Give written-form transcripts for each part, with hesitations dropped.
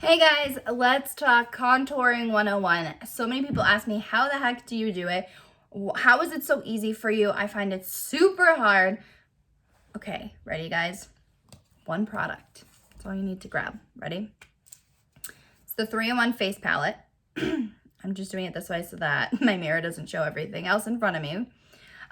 Hey guys, let's talk contouring 101. So many people ask me, how the heck do you do it? How is it so easy for you? I find it super hard. Okay, ready guys? One product. That's all you need to grab. Ready? It's the 3-in-1 face palette. I'm just doing it this way so that my mirror doesn't show everything else in front of me.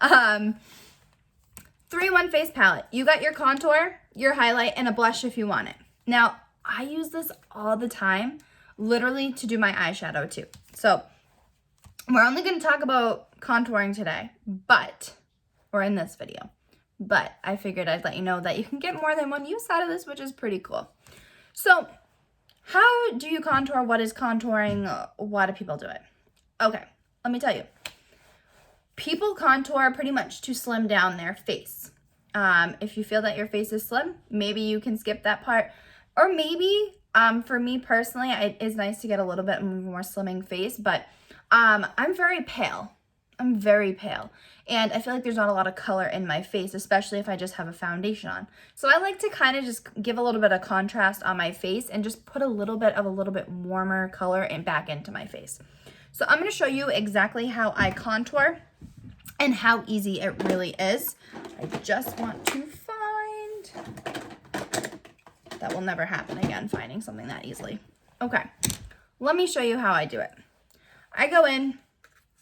3-in-1 face palette. You got your contour, your highlight, and a blush if you want it. Now, I use this all the time, literally to do my eyeshadow too. So we're only going to talk about contouring today, or in this video, but I figured I'd let you know that you can get more than one use out of this, which is pretty cool. So how do you contour? What is contouring? Why do people do it? Okay, let me tell you. People contour pretty much to slim down their face. If you feel that your face is slim, maybe you can skip that part. Or maybe, for me personally, it's nice to get a little bit more slimming face, but I'm very pale. I'm very pale. And I feel like there's not a lot of color in my face, especially if I just have a foundation on. So I like to kind of just give a little bit of contrast on my face and just put a little bit warmer color back into my face. So I'm going to show you exactly how I contour and how easy it really is. I just want to find... That will never happen again, finding something that easily. Okay, let me show you how I do it. I go in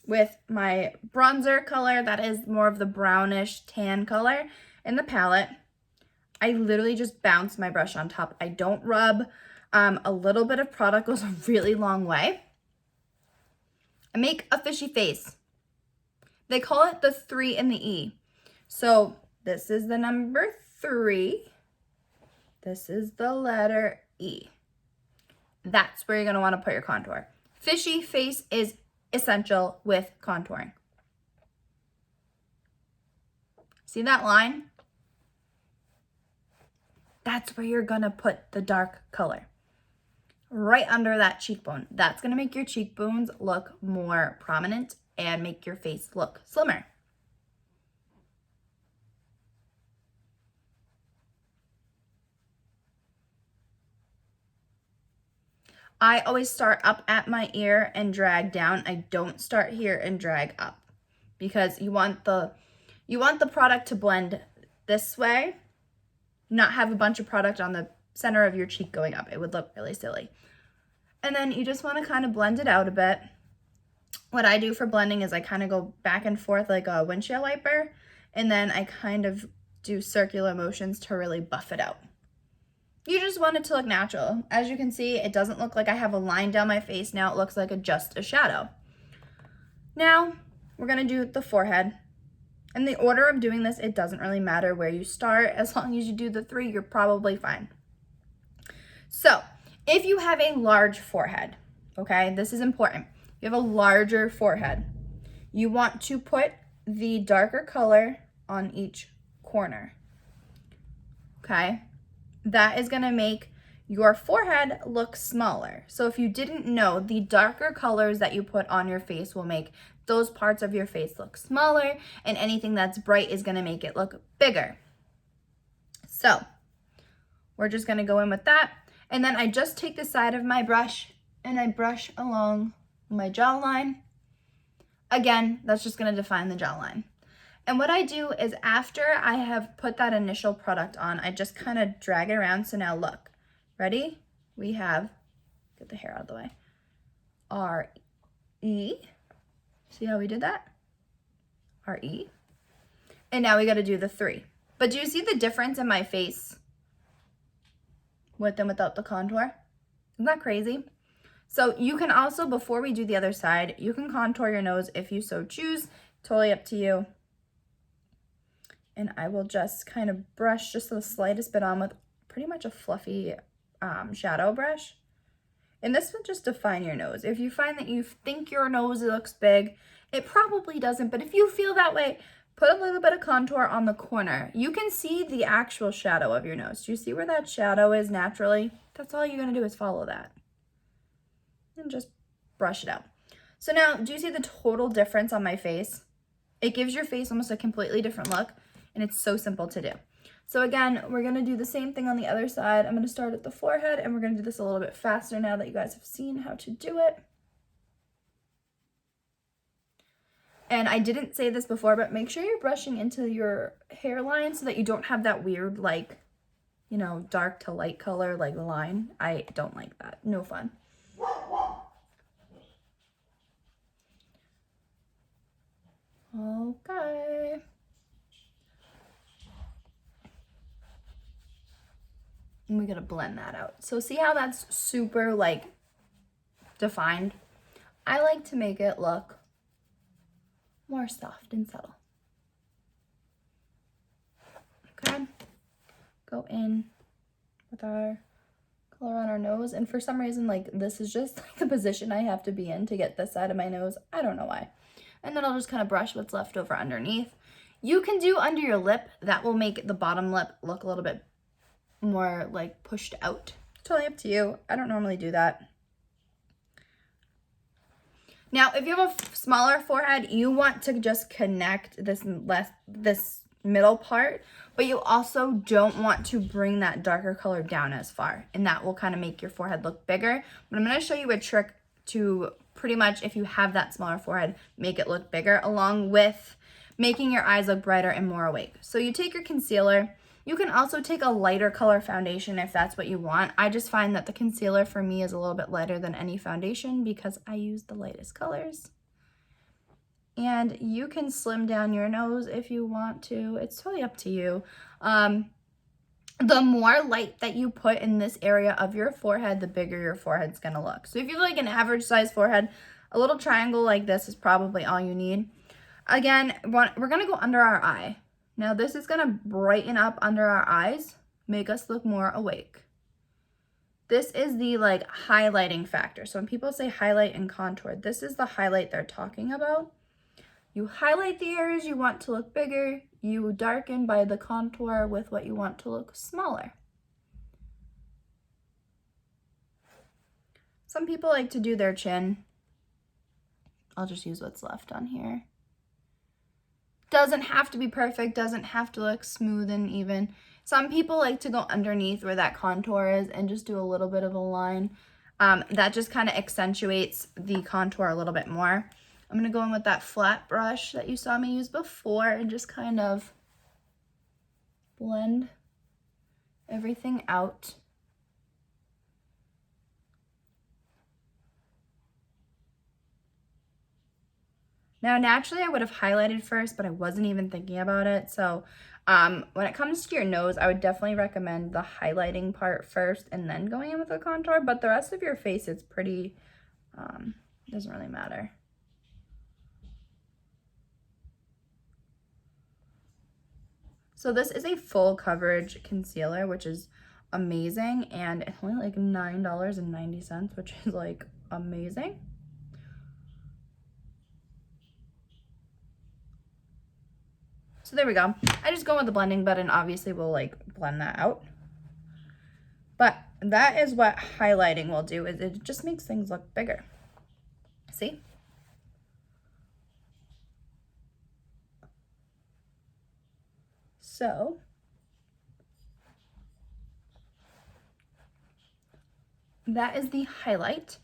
with my bronzer color, that is more of the brownish tan color in the palette. I literally just bounce my brush on top. I don't rub. A little bit of product goes a really long way. I make a fishy face. They call it the 3 in the E. So this is the number 3. This is the letter E. That's where you're going to want to put your contour. Fishy face is essential with contouring. See that line? That's where you're going to put the dark color. Right under that cheekbone. That's going to make your cheekbones look more prominent and make your face look slimmer. I always start up at my ear and drag down. I don't start here and drag up because you want the product to blend this way, not have a bunch of product on the center of your cheek going up. It would look really silly. And then you just want to kind of blend it out a bit. What I do for blending is I kind of go back and forth like a windshield wiper, and then I kind of do circular motions to really buff it out. You just want it to look natural. As you can see, it doesn't look like I have a line down my face. Now it looks like just a shadow. Now we're going to do the forehead. In the order of doing this, it doesn't really matter where you start. As long as you do the 3, you're probably fine. So if you have a large forehead, okay, this is important. You have a larger forehead. You want to put the darker color on each corner, okay? That is going to make your forehead look smaller. So if you didn't know, the darker colors that you put on your face will make those parts of your face look smaller, and anything that's bright is going to make it look bigger. So we're just going to go in with that. And then I just take the side of my brush and I brush along my jawline. Again, that's just going to define the jawline. And what I do is after I have put that initial product on, I just kind of drag it around. So now look, ready? We have, get the hair out of the way, R-E. See how we did that? R-E. And now we got to do the 3. But do you see the difference in my face with and without the contour? Isn't that crazy? So you can also, before we do the other side, you can contour your nose if you so choose. Totally up to you. And I will just kind of brush just the slightest bit on with pretty much a fluffy shadow brush. And this will just define your nose. If you find that you think your nose looks big, it probably doesn't. But if you feel that way, put a little bit of contour on the corner. You can see the actual shadow of your nose. Do you see where that shadow is naturally? That's all you're going to do is follow that. And just brush it out. So now, do you see the total difference on my face? It gives your face almost a completely different look. And it's so simple to do. So again, we're gonna do the same thing on the other side. I'm gonna start at the forehead and we're gonna do this a little bit faster now that you guys have seen how to do it. And I didn't say this before, but make sure you're brushing into your hairline so that you don't have that weird, like, you know, dark to light color, like line. I don't like that. No fun. Okay. And we gotta blend that out. So see how that's super, like, defined? I like to make it look more soft and subtle. Okay, go in with our color on our nose, and for some reason, like, this is just like the position I have to be in to get this side of my nose. I don't know why. And then I'll just kind of brush what's left over underneath. You can do under your lip. That will make the bottom lip look a little bit more like pushed out. Totally up to you. I don't normally do that. Now, if you have a smaller forehead, you want to just connect this middle part, but you also don't want to bring that darker color down as far, and that will kind of make your forehead look bigger. But I'm going to show you a trick to pretty much, if you have that smaller forehead, make it look bigger, along with making your eyes look brighter and more awake. So you take your concealer. You can also take a lighter color foundation if that's what you want. I just find that the concealer for me is a little bit lighter than any foundation because I use the lightest colors. And you can slim down your nose if you want to. It's totally up to you. The more light that you put in this area of your forehead, the bigger your forehead's gonna look. So if you have like an average size forehead, a little triangle like this is probably all you need. Again, we're gonna go under our eye. Now this is gonna brighten up under our eyes, make us look more awake. This is the like highlighting factor. So when people say highlight and contour, this is the highlight they're talking about. You highlight the areas you want to look bigger. You darken by the contour with what you want to look smaller. Some people like to do their chin. I'll just use what's left on here. Doesn't have to be perfect, doesn't have to look smooth and even. Some people like to go underneath where that contour is and just do a little bit of a line. That just kind of accentuates the contour a little bit more. I'm going to go in with that flat brush that you saw me use before and just kind of blend everything out. Now, naturally, I would have highlighted first, but I wasn't even thinking about it. So when it comes to your nose, I would definitely recommend the highlighting part first and then going in with the contour. But the rest of your face, it's pretty, doesn't really matter. So this is a full coverage concealer, which is amazing, and it's only like $9.90, which is like amazing. So there we go. I just go with the blending button. Obviously, we'll like blend that out. But that is what highlighting will do, is it just makes things look bigger. See? So that is the highlight.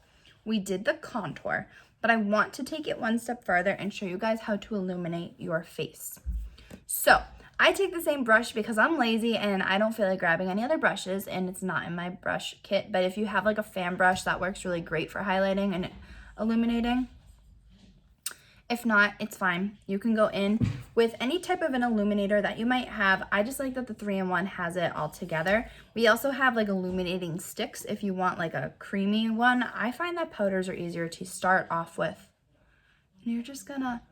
We did the contour, but I want to take it one step further and show you guys how to illuminate your face. So I take the same brush because I'm lazy and I don't feel like grabbing any other brushes, and it's not in my brush kit. But if you have like a fan brush, that works really great for highlighting and illuminating. If not, it's fine. You can go in with any type of an illuminator that you might have. I just like that the 3-in-1 has it all together. We also have like illuminating sticks if you want like a creamy one. I find that powders are easier to start off with. And you're just gonna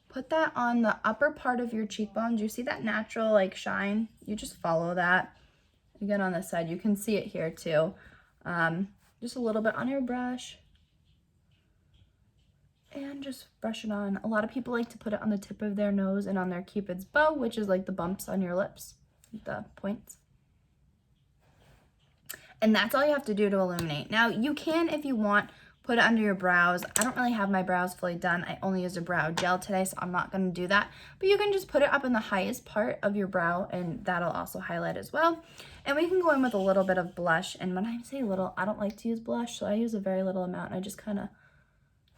put that on the upper part of your cheekbones. You see that natural like shine? You just follow that. Again, on this side, you can see it here too. Just a little bit on your brush. And just brush it on. A lot of people like to put it on the tip of their nose and on their Cupid's bow, which is like the bumps on your lips, the points. And that's all you have to do to illuminate. Now, you can, if you want, put it under your brows. I don't really have my brows fully done. I only used a brow gel today, so I'm not going to do that. But you can just put it up in the highest part of your brow, and that'll also highlight as well. And we can go in with a little bit of blush. And when I say little, I don't like to use blush, so I use a very little amount, and I just kind of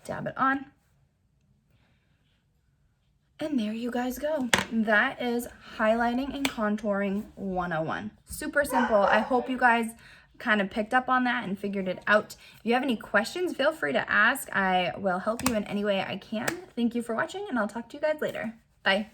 dab it on. And there you guys go. That is highlighting and contouring 101. Super simple. I hope you guys kind of picked up on that and figured it out. If you have any questions, feel free to ask. I will help you in any way I can. Thank you for watching, and I'll talk to you guys later. Bye.